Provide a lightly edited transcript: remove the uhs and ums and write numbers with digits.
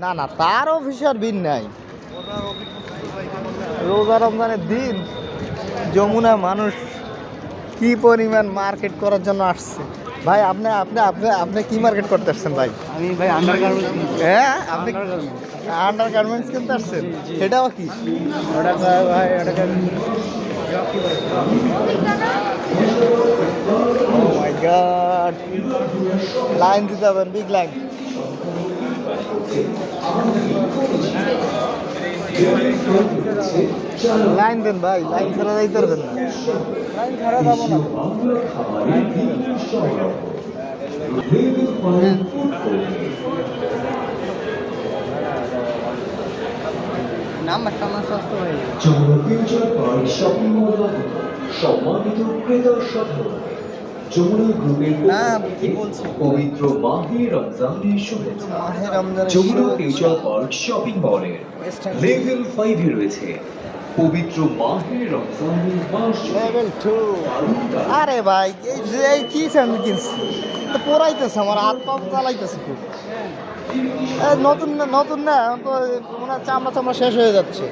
না না, তার অফিসের বিল নাই। রোজা রমজানের দিন যমুনা মানুষ কি পরিমাণ মার্কেট করার জন্য আসছে। ভাই আপনি আপনি আপনি আপনি কি মার্কেট করতে আসছেন ভাই? আমি ভাই আন্ডারগার্মেন্টস কিনবো। হ্যাঁ, আপনি আন্ডার গার্মেন্টস কিনতে আসছেন? সেটাও কি ওটা ভাই ওটাকে মাই গড, লাইন দিতে হবেন, বিগ লাইন। লাইন দেন ভাই, লাইন ছাড়া যাইতে পারবেন না। লাইন ছাড়া যাবো না। নাম্বারটা আমার স্বাস্থ্য ভাই। Jamuna Future Park shopping mall সম্মানিত ক্রেতা সাধারণ, যমুনা গ্রুপের না, কি বলছি, পবিত্র মাহে রমজানের শুভেচ্ছা। মাহে রমজানের যমুনা শুভেচ্ছা। ফিউচার পার্ক শপিং মলের লেভেল 5 এ রয়েছে পবিত্র মাহে রমজানের লেভেল 2। আরে ভাই, এই যে এই কি স্যান্ডেল কিনছি, তো পরাইতেছে, আমার হাত পা চালাইতেছে খুব। নতুন না, নতুন না, এখন তো মনে হয় চামড়া চামড়া শেষ হয়ে যাচ্ছে।